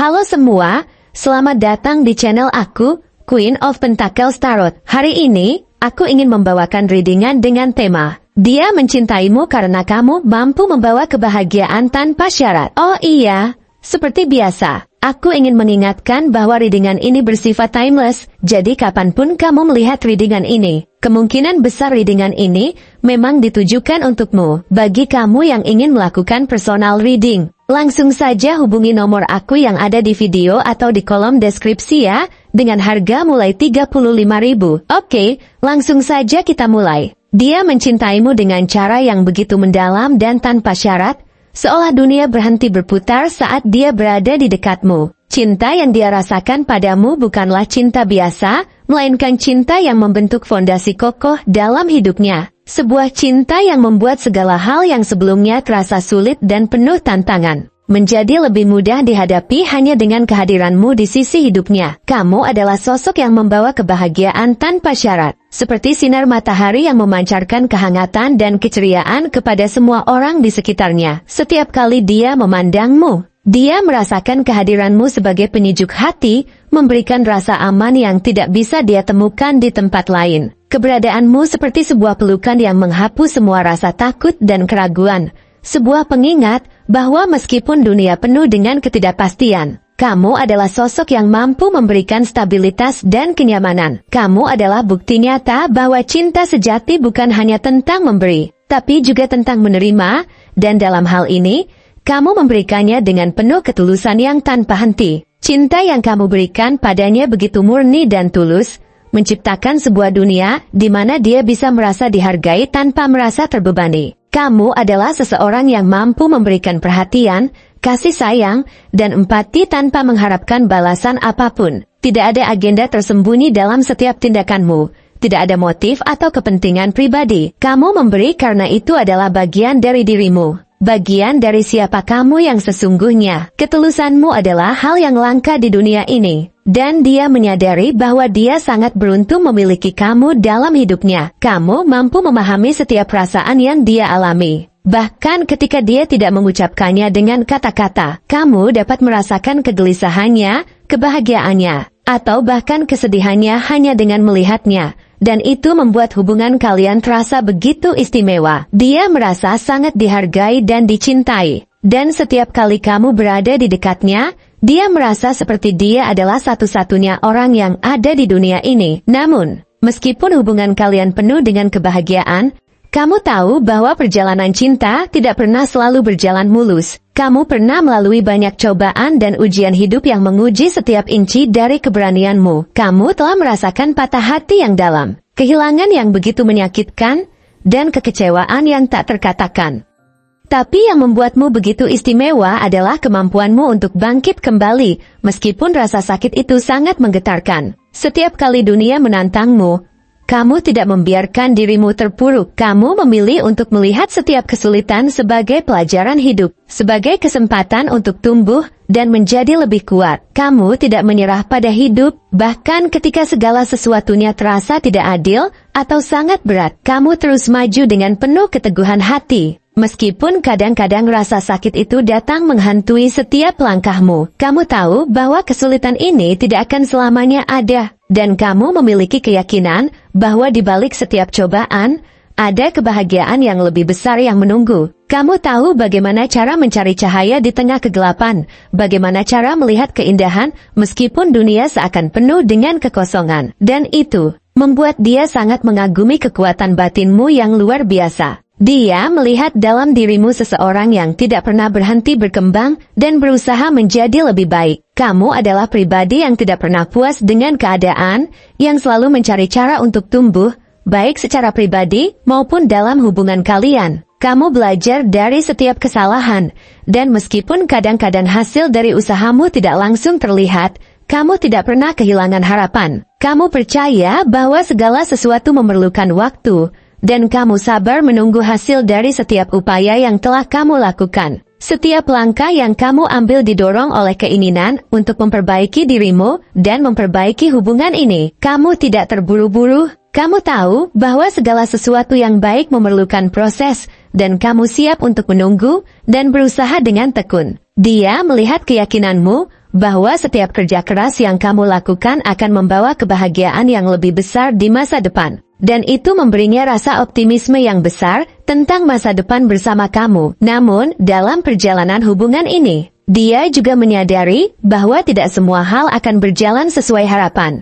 Halo semua, selamat datang di channel aku, Queen of Pentacles Tarot. Hari ini, aku ingin membawakan readingan dengan tema Dia mencintaimu karena kamu mampu membawa kebahagiaan tanpa syarat. Oh iya, seperti biasa, aku ingin mengingatkan bahwa readingan ini bersifat timeless, jadi kapanpun kamu melihat readingan ini, kemungkinan besar readingan ini memang ditujukan untukmu. Bagi kamu yang ingin melakukan personal reading, langsung saja hubungi nomor aku yang ada di video atau di kolom deskripsi ya, dengan harga mulai 35.000. Oke, langsung saja kita mulai. Dia mencintaimu dengan cara yang begitu mendalam dan tanpa syarat, seolah dunia berhenti berputar saat dia berada di dekatmu. Cinta yang dia rasakan padamu bukanlah cinta biasa, melainkan cinta yang membentuk fondasi kokoh dalam hidupnya. Sebuah cinta yang membuat segala hal yang sebelumnya terasa sulit dan penuh tantangan menjadi lebih mudah dihadapi hanya dengan kehadiranmu di sisi hidupnya. Kamu adalah sosok yang membawa kebahagiaan tanpa syarat, seperti sinar matahari yang memancarkan kehangatan dan keceriaan kepada semua orang di sekitarnya. Setiap kali dia memandangmu, dia merasakan kehadiranmu sebagai penyejuk hati, memberikan rasa aman yang tidak bisa dia temukan di tempat lain. Keberadaanmu seperti sebuah pelukan yang menghapus semua rasa takut dan keraguan. Sebuah pengingat bahwa meskipun dunia penuh dengan ketidakpastian, kamu adalah sosok yang mampu memberikan stabilitas dan kenyamanan. Kamu adalah bukti nyata bahwa cinta sejati bukan hanya tentang memberi, tapi juga tentang menerima, dan dalam hal ini, kamu memberikannya dengan penuh ketulusan yang tanpa henti. Cinta yang kamu berikan padanya begitu murni dan tulus, menciptakan sebuah dunia di mana dia bisa merasa dihargai tanpa merasa terbebani. Kamu adalah seseorang yang mampu memberikan perhatian, kasih sayang, dan empati tanpa mengharapkan balasan apapun. Tidak ada agenda tersembunyi dalam setiap tindakanmu. Tidak ada motif atau kepentingan pribadi. Kamu memberi karena itu adalah bagian dari dirimu. Bagian dari siapa kamu yang sesungguhnya. Ketulusanmu adalah hal yang langka di dunia ini. Dan dia menyadari bahwa dia sangat beruntung memiliki kamu dalam hidupnya. Kamu mampu memahami setiap perasaan yang dia alami. Bahkan ketika dia tidak mengucapkannya dengan kata-kata, kamu dapat merasakan kegelisahannya, kebahagiaannya, atau bahkan kesedihannya hanya dengan melihatnya. Dan itu membuat hubungan kalian terasa begitu istimewa. Dia merasa sangat dihargai dan dicintai. Dan setiap kali kamu berada di dekatnya, dia merasa seperti dia adalah satu-satunya orang yang ada di dunia ini. Namun, meskipun hubungan kalian penuh dengan kebahagiaan, kamu tahu bahwa perjalanan cinta tidak pernah selalu berjalan mulus. Kamu pernah melalui banyak cobaan dan ujian hidup yang menguji setiap inci dari keberanianmu. Kamu telah merasakan patah hati yang dalam, kehilangan yang begitu menyakitkan, dan kekecewaan yang tak terkatakan. Tapi yang membuatmu begitu istimewa adalah kemampuanmu untuk bangkit kembali, meskipun rasa sakit itu sangat menggetarkan. Setiap kali dunia menantangmu, kamu tidak membiarkan dirimu terpuruk. Kamu memilih untuk melihat setiap kesulitan sebagai pelajaran hidup, sebagai kesempatan untuk tumbuh dan menjadi lebih kuat. Kamu tidak menyerah pada hidup, bahkan ketika segala sesuatunya terasa tidak adil atau sangat berat. Kamu terus maju dengan penuh keteguhan hati. Meskipun kadang-kadang rasa sakit itu datang menghantui setiap langkahmu, kamu tahu bahwa kesulitan ini tidak akan selamanya ada, dan kamu memiliki keyakinan bahwa di balik setiap cobaan, ada kebahagiaan yang lebih besar yang menunggu. Kamu tahu bagaimana cara mencari cahaya di tengah kegelapan, bagaimana cara melihat keindahan meskipun dunia seakan penuh dengan kekosongan, dan itu membuat dia sangat mengagumi kekuatan batinmu yang luar biasa. Dia melihat dalam dirimu seseorang yang tidak pernah berhenti berkembang dan berusaha menjadi lebih baik. Kamu adalah pribadi yang tidak pernah puas dengan keadaan, yang selalu mencari cara untuk tumbuh, baik secara pribadi maupun dalam hubungan kalian. Kamu belajar dari setiap kesalahan, dan meskipun kadang-kadang hasil dari usahamu tidak langsung terlihat, kamu tidak pernah kehilangan harapan. Kamu percaya bahwa segala sesuatu memerlukan waktu, dan kamu sabar menunggu hasil dari setiap upaya yang telah kamu lakukan. Setiap langkah yang kamu ambil didorong oleh keinginan untuk memperbaiki dirimu dan memperbaiki hubungan ini. Kamu tidak terburu-buru. Kamu tahu bahwa segala sesuatu yang baik memerlukan proses, dan kamu siap untuk menunggu dan berusaha dengan tekun. Dia melihat keyakinanmu, bahwa setiap kerja keras yang kamu lakukan akan membawa kebahagiaan yang lebih besar di masa depan. Dan itu memberinya rasa optimisme yang besar tentang masa depan bersama kamu. Namun, dalam perjalanan hubungan ini, dia juga menyadari bahwa tidak semua hal akan berjalan sesuai harapan.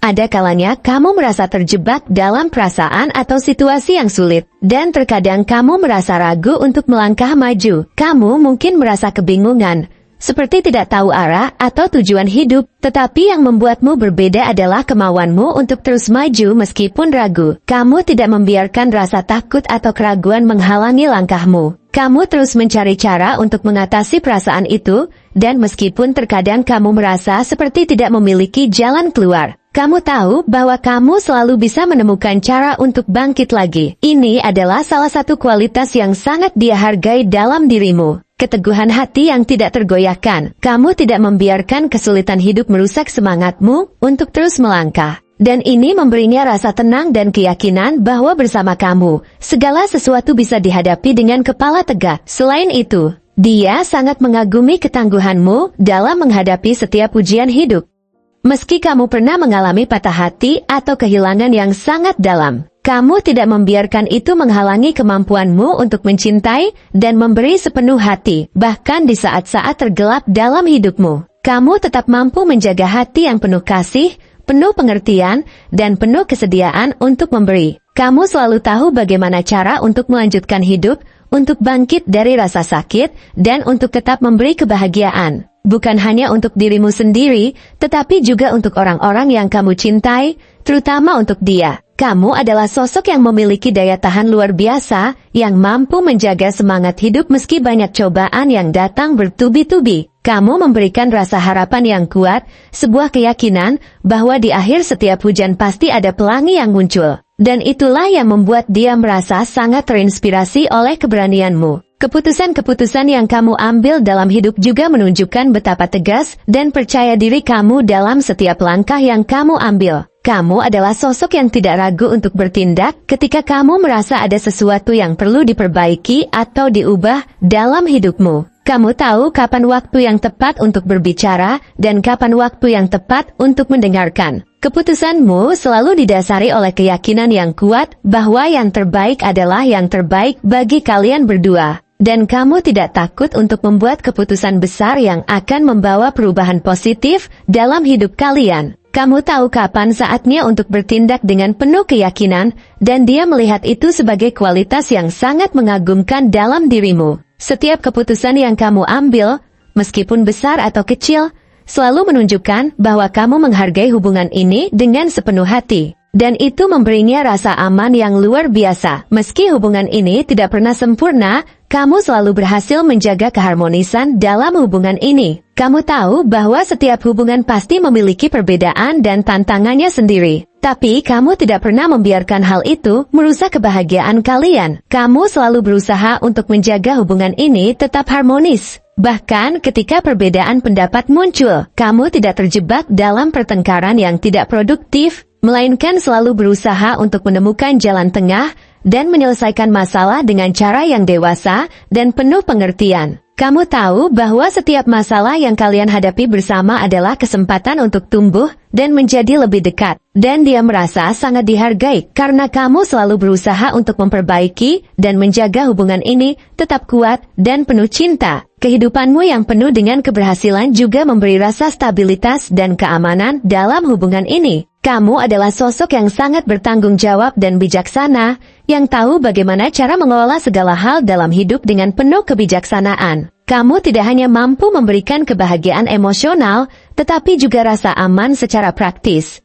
Ada kalanya kamu merasa terjebak dalam perasaan atau situasi yang sulit, dan terkadang kamu merasa ragu untuk melangkah maju. Kamu mungkin merasa kebingungan, seperti tidak tahu arah atau tujuan hidup, tetapi yang membuatmu berbeda adalah kemauanmu untuk terus maju meskipun ragu. Kamu tidak membiarkan rasa takut atau keraguan menghalangi langkahmu. Kamu terus mencari cara untuk mengatasi perasaan itu, dan meskipun terkadang kamu merasa seperti tidak memiliki jalan keluar, kamu tahu bahwa kamu selalu bisa menemukan cara untuk bangkit lagi. Ini adalah salah satu kualitas yang sangat dia hargai dalam dirimu. Keteguhan hati yang tidak tergoyahkan. Kamu tidak membiarkan kesulitan hidup merusak semangatmu untuk terus melangkah. Dan ini memberinya rasa tenang dan keyakinan bahwa bersama kamu, segala sesuatu bisa dihadapi dengan kepala tegak. Selain itu, dia sangat mengagumi ketangguhanmu dalam menghadapi setiap ujian hidup. Meski kamu pernah mengalami patah hati atau kehilangan yang sangat dalam, kamu tidak membiarkan itu menghalangi kemampuanmu untuk mencintai dan memberi sepenuh hati. Bahkan di saat-saat tergelap dalam hidupmu, kamu tetap mampu menjaga hati yang penuh kasih, penuh pengertian, dan penuh kesediaan untuk memberi. Kamu selalu tahu bagaimana cara untuk melanjutkan hidup, untuk bangkit dari rasa sakit, dan untuk tetap memberi kebahagiaan. Bukan hanya untuk dirimu sendiri, tetapi juga untuk orang-orang yang kamu cintai, terutama untuk dia. Kamu adalah sosok yang memiliki daya tahan luar biasa, yang mampu menjaga semangat hidup meski banyak cobaan yang datang bertubi-tubi. Kamu memberikan rasa harapan yang kuat, sebuah keyakinan bahwa di akhir setiap hujan pasti ada pelangi yang muncul. Dan itulah yang membuat dia merasa sangat terinspirasi oleh keberanianmu. Keputusan-keputusan yang kamu ambil dalam hidup juga menunjukkan betapa tegas dan percaya diri kamu dalam setiap langkah yang kamu ambil. Kamu adalah sosok yang tidak ragu untuk bertindak ketika kamu merasa ada sesuatu yang perlu diperbaiki atau diubah dalam hidupmu. Kamu tahu kapan waktu yang tepat untuk berbicara dan kapan waktu yang tepat untuk mendengarkan. Keputusanmu selalu didasari oleh keyakinan yang kuat bahwa yang terbaik adalah yang terbaik bagi kalian berdua. Dan kamu tidak takut untuk membuat keputusan besar yang akan membawa perubahan positif dalam hidup kalian. Kamu tahu kapan saatnya untuk bertindak dengan penuh keyakinan, dan dia melihat itu sebagai kualitas yang sangat mengagumkan dalam dirimu. Setiap keputusan yang kamu ambil, meskipun besar atau kecil, selalu menunjukkan bahwa kamu menghargai hubungan ini dengan sepenuh hati. Dan itu memberinya rasa aman yang luar biasa. Meski hubungan ini tidak pernah sempurna, kamu selalu berhasil menjaga keharmonisan dalam hubungan ini. Kamu tahu bahwa setiap hubungan pasti memiliki perbedaan dan tantangannya sendiri. Tapi kamu tidak pernah membiarkan hal itu merusak kebahagiaan kalian. Kamu selalu berusaha untuk menjaga hubungan ini tetap harmonis. Bahkan ketika perbedaan pendapat muncul, kamu tidak terjebak dalam pertengkaran yang tidak produktif, melainkan selalu berusaha untuk menemukan jalan tengah dan menyelesaikan masalah dengan cara yang dewasa dan penuh pengertian. Kamu tahu bahwa setiap masalah yang kalian hadapi bersama adalah kesempatan untuk tumbuh dan menjadi lebih dekat. Dan dia merasa sangat dihargai karena kamu selalu berusaha untuk memperbaiki dan menjaga hubungan ini tetap kuat dan penuh cinta. Kehidupanmu yang penuh dengan keberhasilan juga memberi rasa stabilitas dan keamanan dalam hubungan ini. Kamu adalah sosok yang sangat bertanggung jawab dan bijaksana, yang tahu bagaimana cara mengelola segala hal dalam hidup dengan penuh kebijaksanaan. Kamu tidak hanya mampu memberikan kebahagiaan emosional, tetapi juga rasa aman secara praktis.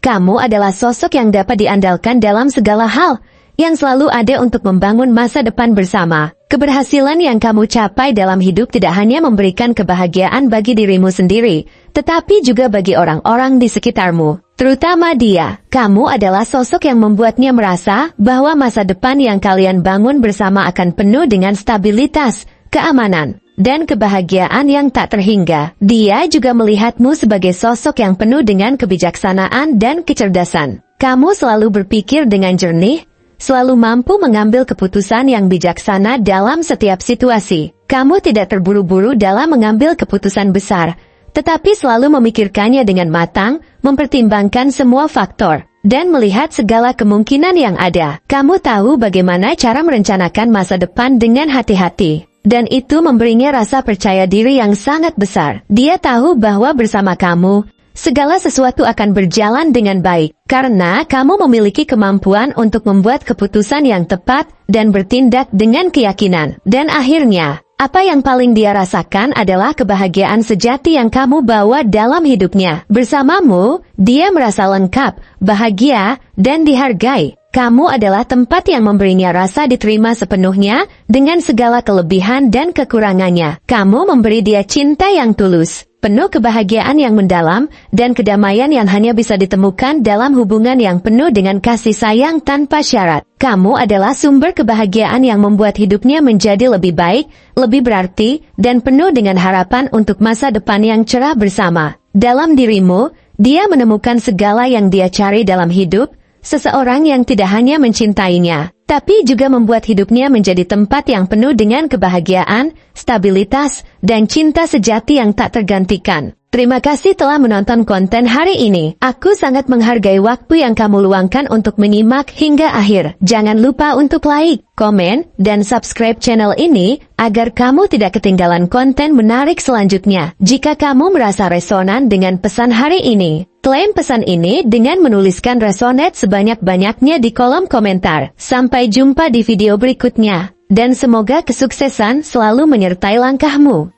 Kamu adalah sosok yang dapat diandalkan dalam segala hal, yang selalu ada untuk membangun masa depan bersama. Keberhasilan yang kamu capai dalam hidup tidak hanya memberikan kebahagiaan bagi dirimu sendiri, tetapi juga bagi orang-orang di sekitarmu, terutama dia. Kamu adalah sosok yang membuatnya merasa bahwa masa depan yang kalian bangun bersama akan penuh dengan stabilitas, keamanan, dan kebahagiaan yang tak terhingga. Dia juga melihatmu sebagai sosok yang penuh dengan kebijaksanaan dan kecerdasan. Kamu selalu berpikir dengan jernih, selalu mampu mengambil keputusan yang bijaksana dalam setiap situasi. Kamu tidak terburu-buru dalam mengambil keputusan besar, tetapi selalu memikirkannya dengan matang, mempertimbangkan semua faktor, dan melihat segala kemungkinan yang ada. Kamu tahu bagaimana cara merencanakan masa depan dengan hati-hati. Dan itu memberinya rasa percaya diri yang sangat besar. Dia tahu bahwa bersama kamu, segala sesuatu akan berjalan dengan baik, karena kamu memiliki kemampuan untuk membuat keputusan yang tepat dan bertindak dengan keyakinan. Dan akhirnya, apa yang paling dia rasakan adalah kebahagiaan sejati yang kamu bawa dalam hidupnya. Bersamamu, dia merasa lengkap, bahagia, dan dihargai. Kamu adalah tempat yang memberinya rasa diterima sepenuhnya, dengan segala kelebihan dan kekurangannya. Kamu memberi dia cinta yang tulus, penuh kebahagiaan yang mendalam, dan kedamaian yang hanya bisa ditemukan dalam hubungan yang penuh dengan kasih sayang tanpa syarat. Kamu adalah sumber kebahagiaan yang membuat hidupnya menjadi lebih baik, lebih berarti, dan penuh dengan harapan untuk masa depan yang cerah bersama. Dalam dirimu, dia menemukan segala yang dia cari dalam hidup, seseorang yang tidak hanya mencintainya, tapi juga membuat hidupnya menjadi tempat yang penuh dengan kebahagiaan, stabilitas, dan cinta sejati yang tak tergantikan. Terima kasih telah menonton konten hari ini. Aku sangat menghargai waktu yang kamu luangkan untuk menyimak hingga akhir. Jangan lupa untuk like, komen, dan subscribe channel ini, agar kamu tidak ketinggalan konten menarik selanjutnya. Jika kamu merasa resonan dengan pesan hari ini, klaim pesan ini dengan menuliskan resonate sebanyak-banyaknya di kolom komentar. Sampai jumpa di video berikutnya, dan semoga kesuksesan selalu menyertai langkahmu.